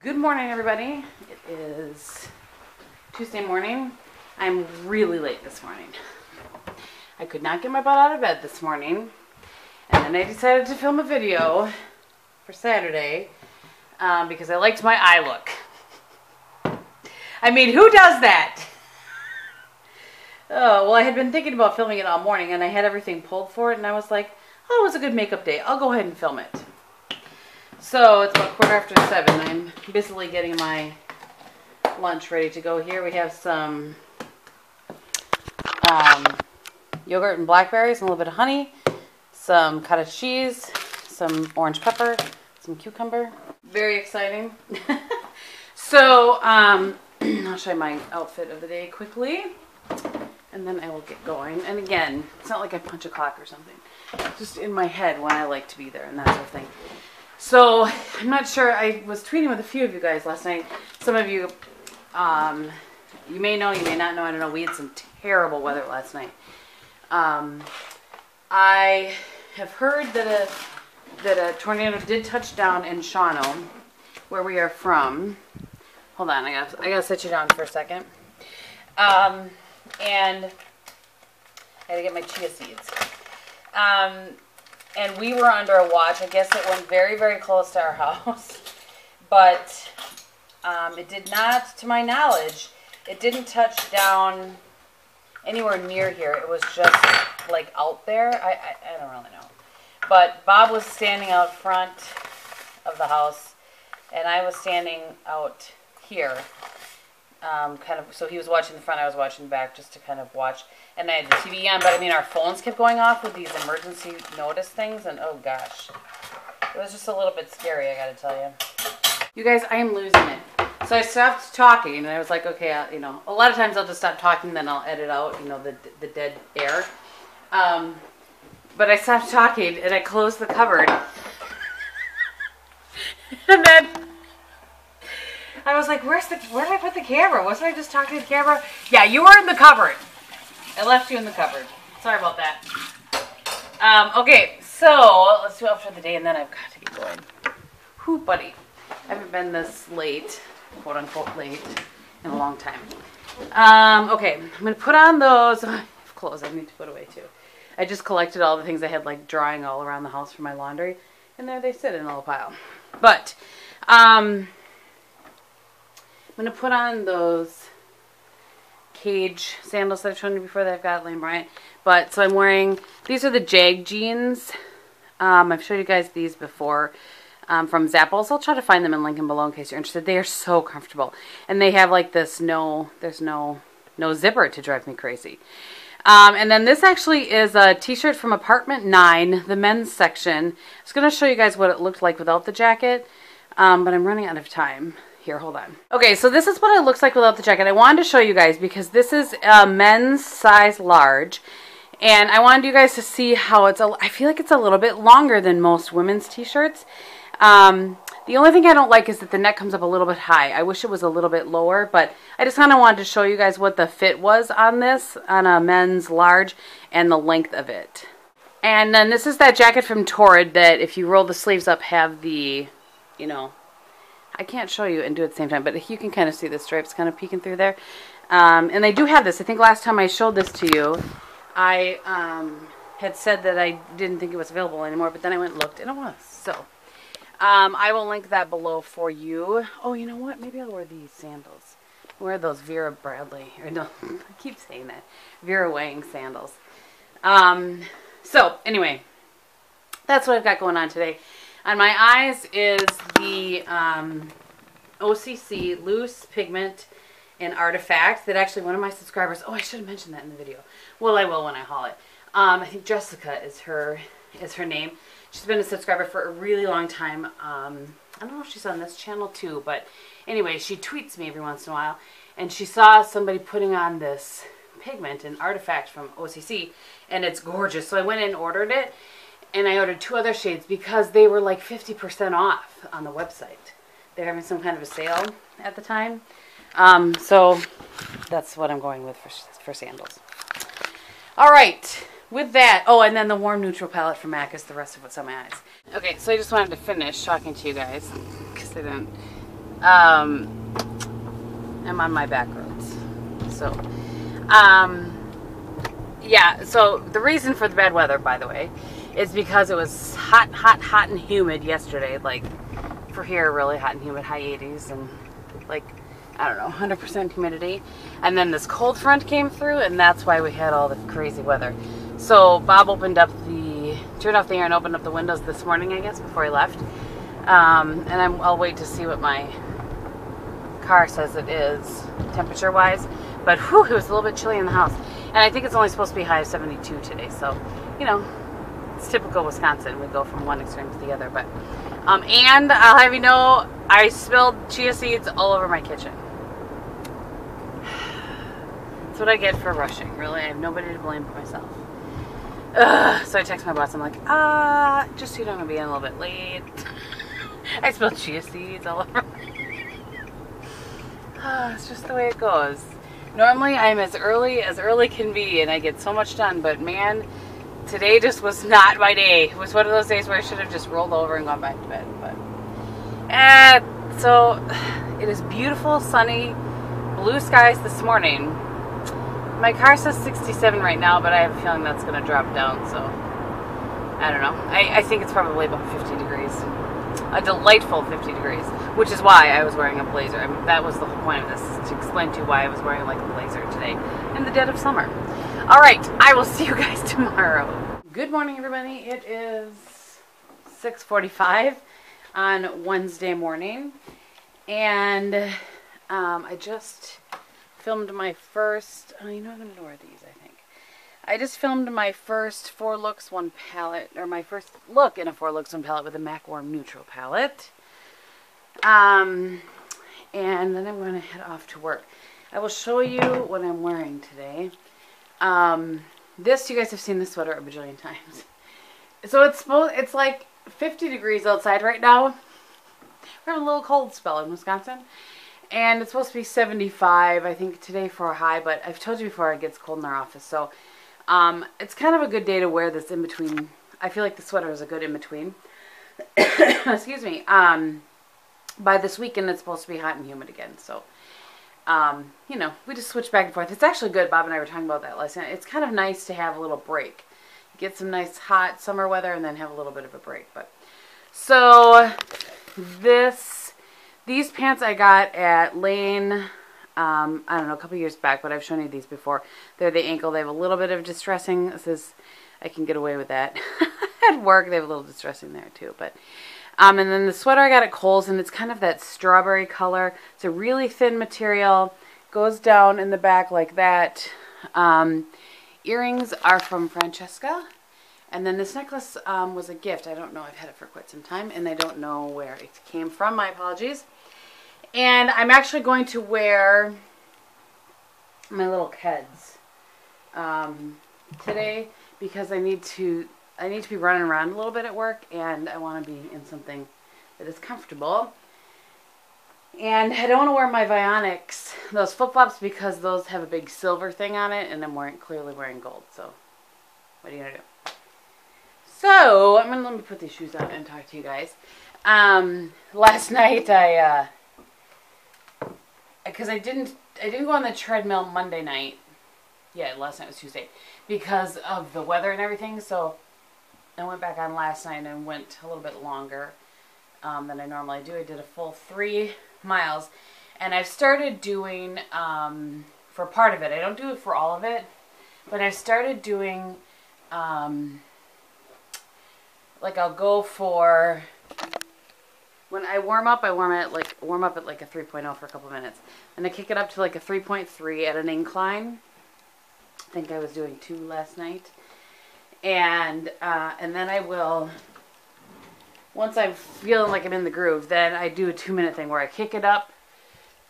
Good morning, everybody. It is Tuesday morning. I'm really late this morning. I could not get my butt out of bed this morning, and then I decided to film a video for Saturday because I liked my eye look. I mean, who does that? Oh, well, I had been thinking about filming it all morning, and I had everything pulled for it, and I was like, oh, it was a good makeup day. I'll go ahead and film it. So it's about 7:15. I'm busily getting my lunch ready to go here. We have some yogurt and blackberries and a little bit of honey, some cottage cheese, some orange pepper, some cucumber. Very exciting. So I'll show you my outfit of the day quickly, and then I will get going. And again, it's not like I punch a clock or something. It's just in my head when I like to be there and that sort of thing. So, I'm not sure, I was tweeting with a few of you guys last night. Some of you, you may know, you may not know, I don't know, we had some terrible weather last night. I have heard that a tornado did touch down in Shawano, where we are from. Hold on, I gotta sit you down for a second. And I gotta get my chia seeds. And we were under a watch. I guess it went very, very close to our house. But it did not, to my knowledge, it didn't touch down anywhere near here. It was just like out there. I don't really know. But Bob was standing out front of the house, and I was standing out here. So he was watching the front, I was watching the back, just to kind of watch. And I had the TV on, but I mean, our phones kept going off with these emergency notice things, and oh gosh. It was just a little bit scary, I gotta tell you. You guys, I am losing it. So I stopped talking, and I was like, okay, you know, a lot of times I'll just stop talking, then I'll edit out, you know, the dead air. But I stopped talking, and I closed the cupboard. And then I was like, where did I put the camera? Wasn't I just talking to the camera? Yeah, you were in the cupboard. I left you in the cupboard. Sorry about that. Okay, so let's do it for the day, and then I've got to get going. Whew, buddy. I haven't been this late, quote unquote late, in a long time. Okay, I'm going to put on those. I have clothes I need to put away too. I just collected all the things I had like drying all around the house for my laundry, and there they sit in a little pile. But I'm going to put on those cage sandals that I've shown you before that I've got Lane Bryant. But so I'm wearing, these are the Jag Jeans. I've showed you guys these before from Zappos. I'll try to find them and link them below in case you're interested. They are so comfortable. And they have like this there's no zipper to drive me crazy. And then this actually is a t-shirt from Apartment 9, the men's section. I was going to show you guys what it looked like without the jacket, but I'm running out of time. Here, hold on. Okay, so this is what it looks like without the jacket. I wanted to show you guys because this is a men's size large, and I wanted you guys to see how I feel like it's a little bit longer than most women's t-shirts. The only thing I don't like is that the neck comes up a little bit high. I wish it was a little bit lower, but I just kind of wanted to show you guys what the fit was on this, on a men's large, and the length of it. And then this is that jacket from Torrid that if you roll the sleeves up have the, you know, I can't show you and do it at the same time, but you can kind of see the stripes kind of peeking through there. And they do have this. I think last time I showed this to you, I had said that I didn't think it was available anymore, but then I went and looked, and it was. So I will link that below for you. Oh, you know what? Maybe I'll wear these sandals. I'll wear those Vera Bradley, or no, I keep saying that, Vera Wang sandals. So anyway, that's what I've got going on today. On my eyes is the OCC Loose Pigment and Artifact that actually one of my subscribers, oh, I should have mentioned that in the video. Well, I will when I haul it. I think Jessica is her name. She's been a subscriber for a really long time. I don't know if she's on this channel too, but anyway, she tweets me every once in a while, and she saw somebody putting on this pigment and Artifact from OCC, and it's gorgeous. So I went in and ordered it. And I ordered 2 other shades because they were like 50% off on the website. They're having some kind of a sale at the time. So that's what I'm going with for sandals. All right. With that, oh, and then the warm neutral palette from MAC is the rest of what's on my eyes. Okay, so I just wanted to finish talking to you guys because I didn't I'm on my back roads. So, yeah, so the reason for the bad weather, by the way, is because it was hot, hot, hot and humid yesterday. Like, for here, really hot and humid, high 80s, and like, I don't know, 100% humidity. And then this cold front came through, and that's why we had all the crazy weather. So Bob turned off the air and opened up the windows this morning, I guess, before he left. And I'll wait to see what my car says it is, temperature-wise. But whew, it was a little bit chilly in the house. And I think it's only supposed to be high of 72 today. So, you know, it's typical Wisconsin. We go from one extreme to the other. But, and I'll have you know, I spilled chia seeds all over my kitchen. That's what I get for rushing, really. I have nobody to blame but myself. So I text my boss. I'm like, just so you know, I'm going to be in a little bit late. I spilled chia seeds all over. It's just the way it goes. Normally, I'm as early can be, and I get so much done. But man, today just was not my day. It was one of those days where I should have just rolled over and gone back to bed. But so it is beautiful, sunny, blue skies this morning. My car says 67 right now, but I have a feeling that's going to drop down. So I don't know. I think it's probably about 50 degrees. A delightful 50 degrees, which is why I was wearing a blazer. I mean, that was the whole point of this, to explain to you why I was wearing like a blazer today in the dead of summer. All right, I will see you guys tomorrow. Good morning, everybody. It is 6:45 on Wednesday morning, and I just filmed my first, you know, I'm going to wear these, I think. I just filmed my first 4 looks, 1 palette, or my first look in a 4 looks, 1 palette with a MAC Warm Neutral palette. And then I'm going to head off to work. I will show you what I'm wearing today. This, you guys have seen this sweater a bajillion times. So it's like 50 degrees outside right now. We're having a little cold spell in Wisconsin. And it's supposed to be 75, I think, today for a high. But I've told you before, it gets cold in our office. So it's kind of a good day to wear this in between. I feel like the sweater is a good in between. Excuse me. By this weekend, it's supposed to be hot and humid again. So, you know, we just switch back and forth. It's actually good. Bob and I were talking about that last night. It's kind of nice to have a little break. Get some nice hot summer weather and then have a little bit of a break. But so these pants I got at Lane, I don't know, a couple years back, but I've shown you these before. They're the ankle. They have a little bit of distressing. This is, I can get away with that. At work, they have a little distressing there too. But and then the sweater I got at Kohl's, and it's kind of that strawberry color. It's a really thin material. Goes down in the back like that. Earrings are from Francesca. And then this necklace was a gift. I don't know. I've had it for quite some time, and I don't know where it came from. My apologies. And I'm actually going to wear my little Keds today because I need to be running around a little bit at work, and I want to be in something that is comfortable. And I don't want to wear my Vionics, those flip-flops, because those have a big silver thing on it, and I'm clearly wearing gold. So what are you going to do? So let me put these shoes on and talk to you guys. Last night because I didn't go on the treadmill Monday night. Yeah, last night was Tuesday because of the weather and everything. So I went back on last night and went a little bit longer than I normally do. I did a full 3 miles, and I've started doing for part of it. I don't do it for all of it, but I've started doing like I'll go for. When I warm up, I warm up at like a 3.0 for a couple minutes. And I kick it up to like a 3.3 at an incline. I think I was doing 2 last night. And then I will, once I'm feeling like I'm in the groove, then I do a 2-minute thing where I kick it up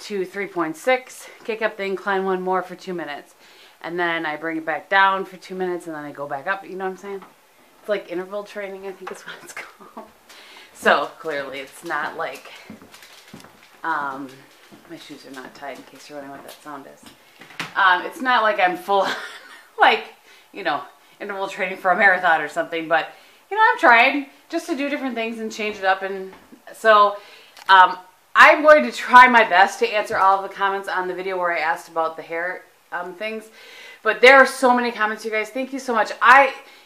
to 3.6, kick up the incline 1 more for 2 minutes. And then I bring it back down for 2 minutes, and then I go back up. You know what I'm saying? It's like interval training, I think is what it's called. So, clearly, it's not like, my shoes are not tied in case you're wondering what that sound is. It's not like I'm full, like, you know, interval training for a marathon or something, but, you know, I'm trying just to do different things and change it up. And so, I'm going to try my best to answer all of the comments on the video where I asked about the hair things. But there are so many comments, you guys. Thank you so much.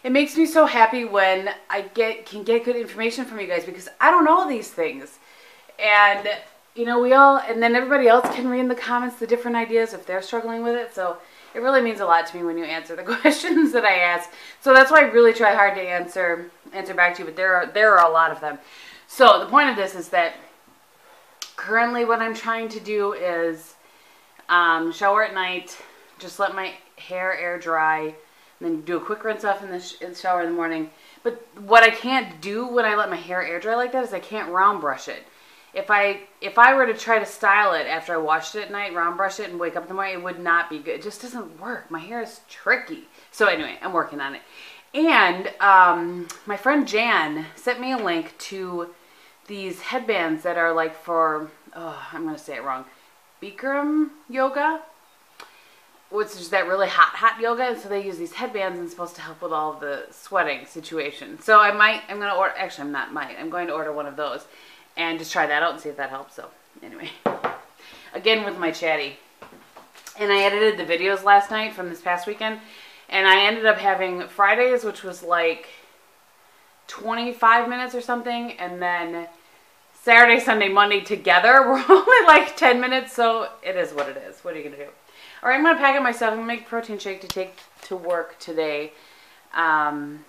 It makes me so happy when I can get good information from you guys, because I don't know these things. And, you know, and then everybody else can read in the comments the different ideas if they're struggling with it. So it really means a lot to me when you answer the questions that I ask. So that's why I really try hard to answer back to you, but there are a lot of them. So the point of this is that currently what I'm trying to do is shower at night, just let my hair air dry, and then do a quick rinse off in the shower in the morning. But what I can't do when I let my hair air dry like that is I can't round brush it. If I were to try to style it after I washed it at night, round brush it, and wake up in the morning, it would not be good. It just doesn't work. My hair is tricky. So anyway, I'm working on it. And my friend Jan sent me a link to these headbands that are like for, I'm going to say it wrong, Bikram yoga, which is that really hot yoga. And so they use these headbands, and it's supposed to help with all of the sweating situation. So I'm going to order, actually I'm going to order one of those and just try that out and see if that helps. So anyway, again with my chatty. And I edited the videos last night from this past weekend, and I ended up having Fridays, which was like 25 minutes or something, and then Saturday, Sunday, Monday together were only like 10 minutes, so it is what it is. What are you going to do? All right, I'm going to pack it myself. I'm going to make a protein shake to take to work today, and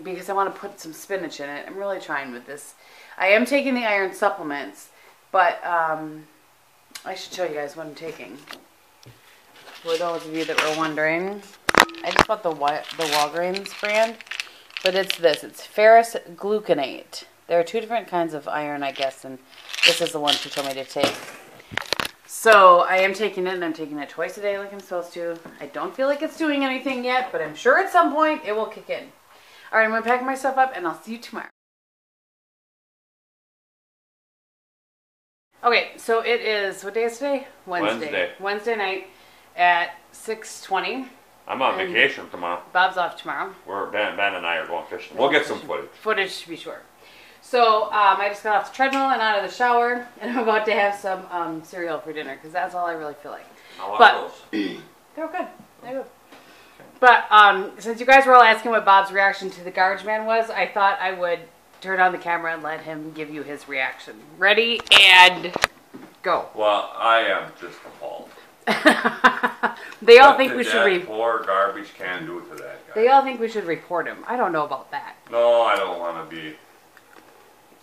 because I want to put some spinach in it. I'm really trying with this. I am taking the iron supplements, but I should show you guys what I'm taking. For those of you that were wondering, I just bought the Walgreens brand, but it's this. It's ferrous gluconate. There are two different kinds of iron, I guess, and this is the one she told me to take. So I am taking it, and I'm taking it twice a day like I'm supposed to. I don't feel like it's doing anything yet, but I'm sure at some point it will kick in. All right, I'm going to pack myself up, and I'll see you tomorrow. Okay, so it is, what day is today? Wednesday. Wednesday night at 6:20. I'm on vacation tomorrow. Bob's off tomorrow. Ben and I are going fishing. We'll get some footage. Footage, to be sure. So I just got off the treadmill and out of the shower, and I'm about to have some cereal for dinner, because that's all I really feel like. I like those. They're good. They're good. But since you guys were all asking what Bob's reaction to the garbage man was, I thought I would turn on the camera and let him give you his reaction. Ready, and go. Well, I am just appalled. They all think we should poor garbage can do to that guy. They all think we should report him. I don't know about that. No, I don't want to be.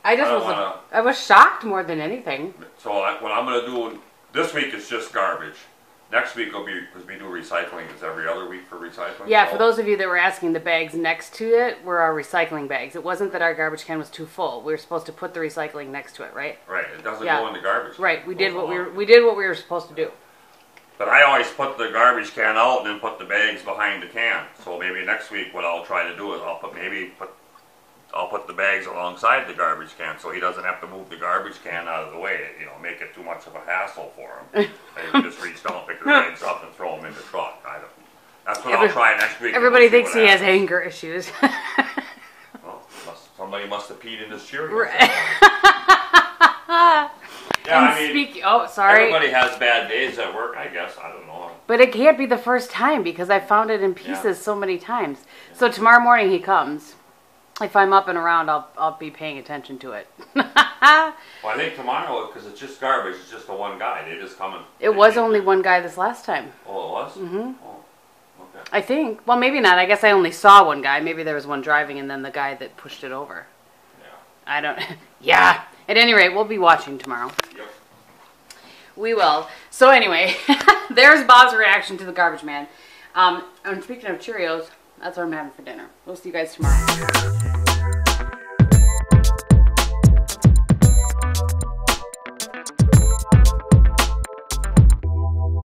I was shocked more than anything. So what I'm going to do this week is just garbage. Next week will be, because we do recycling, it's every other week for recycling. Yeah, so for those of you that were asking, the bags next to it were our recycling bags. It wasn't that our garbage can was too full. We were supposed to put the recycling next to it, right? Right. It doesn't go in the garbage can. Right. We did what we were supposed to do. But I always put the garbage can out and then put the bags behind the can. So maybe next week what I'll try to do is I'll put the bags alongside the garbage can, so he doesn't have to move the garbage can out of the way. You know, make it too much of a hassle for him. Maybe just reach down, pick the bags up, and throw them in the truck. That's what I'll try next week. Everybody thinks he has anger issues. Well, somebody must have peed in his Cheerios. Right. Yeah, I mean, sorry. Everybody has bad days at work, I guess. I don't know. But it can't be the first time, because I found it in pieces so many times. Yeah. So tomorrow morning he comes. If I'm up and around, I'll be paying attention to it. Well, I think tomorrow, because it's just garbage, it's just the one guy. They just come and... It was only one guy this last time. Oh, it was? Mm-hmm. Oh, okay. I think. Well, maybe not. I guess I only saw one guy. Maybe there was one driving and then the guy that pushed it over. Yeah. I don't... Yeah. At any rate, we'll be watching tomorrow. Yep. We will. So anyway, there's Bob's reaction to the garbage man. And speaking of Cheerios, that's what I'm having for dinner. We'll see you guys tomorrow.